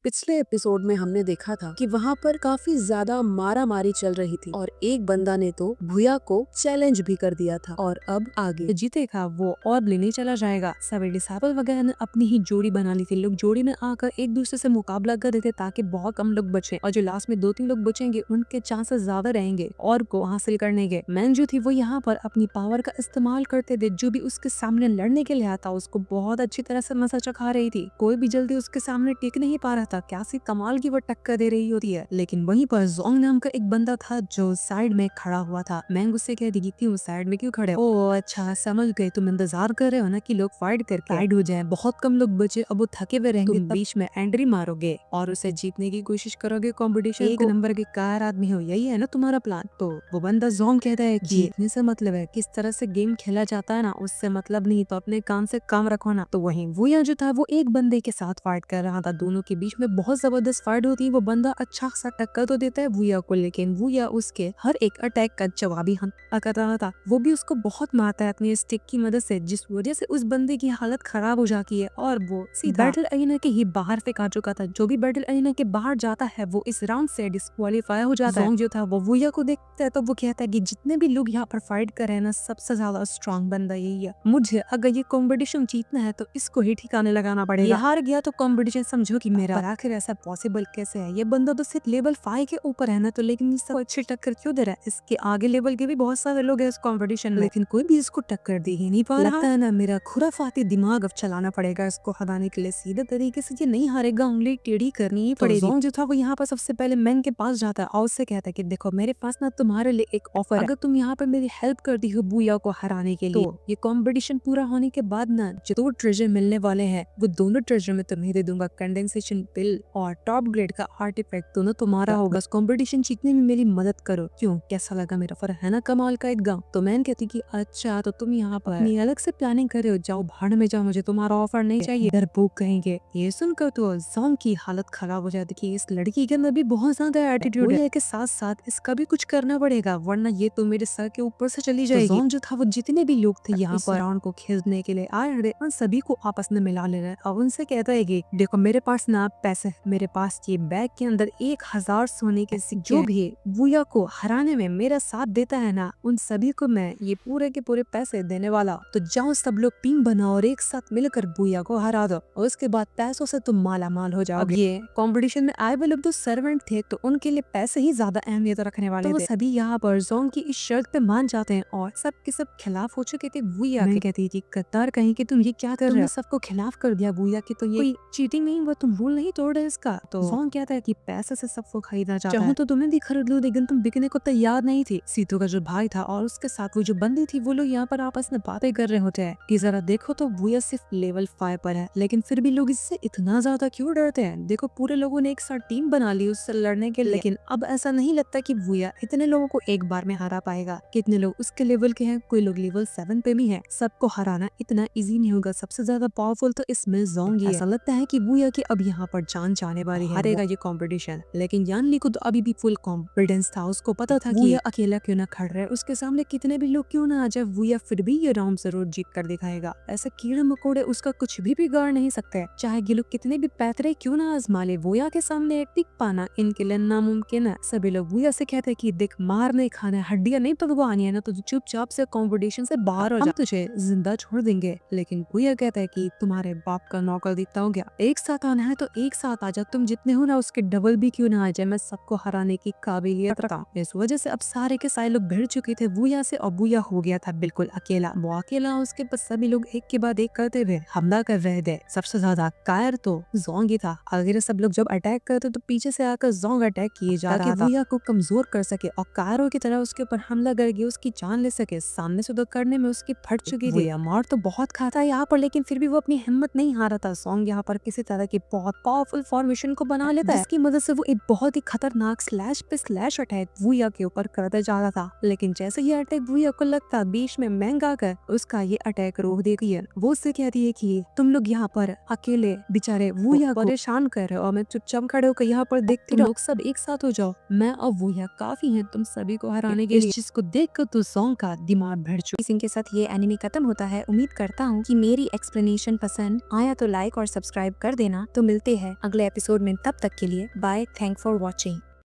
पिछले एपिसोड में हमने देखा था कि वहाँ पर काफी ज्यादा मारा मारी चल रही थी और एक बंदा ने तो भूया को चैलेंज भी कर दिया था। और अब आगे जीतेगा वो और लेने चला जाएगा। सभी डिसाइपल वगैरह ने अपनी ही जोड़ी बना ली थी। लोग जोड़ी में आकर एक दूसरे से मुकाबला कर रहे थे ताकि बहुत कम लोग बचे और जो लास्ट में 2-3 लोग बचेंगे उनके चांसेस ज्यादा रहेंगे और को हासिल करने के। मैन जो थी वो यहाँ पर अपनी पावर का इस्तेमाल करते थे। जो भी उसके सामने लड़ने के लिए आता उसको बहुत अच्छी तरह से मजा चखा रही थी। कोई भी जल्दी उसके सामने टिक नहीं पा रहा था। क्या सी कमाल की वो टक्कर दे रही होती है। लेकिन वहीं पर जोंग नाम का एक बंदा था जो साइड में खड़ा हुआ था। मैंग उससे कह दी क्यों साइड में क्यों खड़े हो? ओ अच्छा समझ गए, तुम इंतजार कर रहे हो ना कि लोग फाइट करके साइड हो जाएं। बहुत कम लोग बचे, अब वो थके हुए रहेंगे। तुम बीच में एंट्री मारोगे और उसे जीतने की कोशिश करोगे। कंपटीशन एक नंबर के कार आदमी हो, यही है ना तुम्हारा प्लान? तो वो बंदा जोंग कहता है जीतने से मतलब है, किस तरह से गेम खेला जाता है ना उससे मतलब नहीं, तो अपने काम से काम रखो ना। तो वहीं वुया जो था वो एक बंदे के साथ फाइट कर रहा था। दोनों के बीच में बहुत जबरदस्त फाइट होती है। वो बंदा अच्छा सा टक्कर तो देता है वुया को, लेकिन वुया उसके हर एक अटैक का जवाबी हमला कर रहा था। वो भी उसको बहुत मारता है अपनी स्टिक की मदद से, जिस वजह से उस बंदे की हालत खराब हो जाती है और वो सीधा बैटल अरीना के ही बाहर फेंका चुका था। जो भी बैटल अरीना के बाहर जाता है वो इस राउंड से डिस्क्वालीफाई हो जाता है। जोंग जो था वो वुया को देखता है तो वो कहता है कि जितने भी लोग यहाँ पर फाइट कर रहे हैं ना, सबसे ज्यादा स्ट्रॉन्ग बंदा यही है। मुझे अगर ये कॉम्पिटिशन जीतना है तो इसको ही ठिकाने लगाना पड़ेगा। ये हार गया तो कॉम्पिटिशन समझो कि मेरा। पर आखिर ऐसा पॉसिबल कैसे है? ये बंदा तो सिर्फ लेवल 5 के ऊपर है ना, तो लेकिन इसको अच्छी टक्कर क्यों दे रहा है? इसके आगे लेवल के भी बहुत सारे लोग हैं इस कंपटीशन में, लेकिन कोई भी इसको टक्कर दे ही नहीं पा रहा। लगता है ना मेरा खुराफाती दिमाग अब चलाना पड़ेगा इसको हराने के लिए। सीधे तरीके से ये नहीं हारेगा, उंगली टेढ़ी करनी ही पड़ेगी। जोंग जो था वो यहाँ पर सबसे पहले मैंग के पास जाता है और उससे कहता है कि देखो मेरे पास ना तुम्हारे लिए एक ऑफर है। अगर तुम यहाँ पर मेरी हेल्प कर दी हो बुया को हराने के लिए, तो ये कंपटीशन पूरा होने के बाद ना जो 2 ट्रेजर मिलने वाले हैं वो दोनों ट्रेजर में तुम्हें दे दूंगा। कंडेंसेशन पिल और टॉप ग्रेड का आर्टिफैक्ट दोनों तुम्हारा होगा। बस कंपटीशन जीतने में मेरी मदद करो। क्यों, कैसा लगा मेरा ऑफर? है ना कमाल का एक गाँव? तो मैंने कहती कि अच्छा तो तुम यहाँ पर अपनी अलग से प्लानिंग कर रहे हो, जाओ भाड़ में जाओ, मुझे तुम्हारा ऑफर नहीं चाहिए। डरपोक कहेंगे। ये सुनकर तो जोंग की हालत खराब हो जाती कि इस लड़की के अंदर भी बहुत ज्यादा एटीट्यूड है के साथ साथ इसका भी कुछ करना पड़ेगा वरना ये तो मेरे सर के ऊपर से चली जाएगी। तो जोंग जो था वो जितने भी लोग थे यहाँ पर राउंड को खेलने के लिए आए रहे उन सभी को आपस में मिला ले रहा है और उनसे कहता है कि देखो मेरे पास ना पैसे, मेरे पास ये बैग के अंदर 1000 सोने के सिक्के, जो भी वुया को हराने में मेरा साथ देता है ना उन सभी को मैं ये पूरे के पूरे पैसे देने वाला। तो जाओ सब लोग टीम बनाओ और एक साथ मिलकर वुया को हरा दो और उसके बाद पैसों से तुम माला माल हो जाओगे। ये कंपटीशन में आए हुए लोग तो सर्वेंट थे तो उनके लिए पैसे ही ज्यादा अहमियत रखने वाले थे। सभी यहाँ पर जोंग की इस शर्त पे मान जाते हैं और सब के सब खिलाफ हो चुके थे। वुया के कहती थी कत्तार कहीं कि तुम ये क्या कर रहे हो? सबको खिलाफ कर दिया वुया की, तो ये कोई चीटिंग नहीं हुआ, तुम रूल नहीं तोड़ रहे इसका। तो जोंग कहता है कि पैसे से सबको खरीदा जाता है, चाहूं तो तुम्हें भी खरीद लो, लेकिन तुम बिकने को तैयार नहीं थी। सीतू का जो भाई था और उसके साथ वो जो बंदी थी वो लोग यहाँ पर आपस में बातें कर रहे होते हैं कि जरा देखो तो वुया सिर्फ लेवल 5 पर है, लेकिन फिर भी लोग इससे इतना ज्यादा क्यों डरते हैं? देखो पूरे लोगों ने एक साथ टीम बना ली उससे लड़ने के लिए, लेकिन अब ऐसा नहीं लगता कि वुया इतने लोगों को एक बार में हरा पाएगा। कितने लोग उसके लेवल के हैं, कोई लोग लेवल 7 पे भी है। सबको हराना इतना इजी नहीं होगा। सबसे ज्यादा पावरफुल तो इसमें जोंग ही है। ऐसा लगता है कि वुया की अब यहाँ पर जान जाने वाली है, हारेगा ये कंपटीशन। लेकिन यान ली को तो अभी भी फुल कॉन्फिडेंस था। उसको पता था कि वुया अकेला क्यों ना खड़ रहा है, उसके सामने कितने भी लोग क्यों ना आ जाए, वुया फिर भी ये राउंड जरूर जीत कर दिखाएगा। ऐसे कीड़े मकोड़े उसका कुछ भी बिगाड़ नहीं सकते, चाहे ये लोग कितने भी पैतरे क्यों ना आजमा ले। वुया के सामने टिक पाना इनके लिए नामुमकिन है। सभी लोग वुया से कहते हैं कि देख मार नहीं खाना है, हड्डियां नहीं पकवानी है ना, तो चुपचाप से कंपटीशन से बाहर हो जा, हम तुझे जिंदा छोड़ देंगे। लेकिन वुया कहता है कि तुम्हारे बाप का नौकर दिखता हो गया, एक साथ आना है तो एक साथ आ जा, तुम जितने हो ना उसके डबल भी क्यों ना आ जाए, मैं सबको हराने की काबिलियत रखता हूं। इस वजह से अब सारे के सारे लोग भिड़ चुके थे वुया से और वुया हो गया था बिल्कुल अकेला। वो अकेला, उसके पास सभी लोग एक के बाद एक करते हुए हमला कर रहे थे। सबसे ज्यादा कायर तो जोंग ही था। आगे सब लोग जब अटैक करते तो पीछे से आकर जोंग अटैक किए जा रहा था, वुया को कमजोर कर सके और कायरों की तरह उसके ऊपर हमला करके उसकी जान ले सके। सामने से तो करने में उसकी फट चुकी थी। मार तो बहुत खाता है यहाँ पर, लेकिन फिर भी वो अपनी हिम्मत नहीं हारा था। जोंग यहाँ पर किसी तरह की बहुत पावरफुल फॉर्मेशन को बना लेता है, जिसकी मदद से वो एक बहुत ही खतरनाक स्लैश पे स्लैश अटैक वुया के ऊपर करता जा रहा था। लेकिन जैसे ये अटैक वुया को लगता, बीच में मैंग आकर उसका ये अटैक रोक देती है। वो उससे कहती है कि तुम लोग यहाँ पर अकेले बेचारे वुया को परेशान कर रहे हो और मैं चुपचाप खड़े होकर यहाँ पर देखती हूँ, लोग सब एक साथ हो जाओ, मैं और वुया काफी है तुम सभी को हराने के लिए। इस चीज को देखकर तो जोंग का दिमाग भर चुका। इसी के साथ ये एनिमे खत्म होता है। उम्मीद करता हूँ कि मेरी एक्सप्लेनेशन पसंद आया तो लाइक और सब्सक्राइब कर देना। तो मिलते हैं है अगले एपिसोड में। तब तक के लिए बाय, थैंक फॉर वॉचिंग।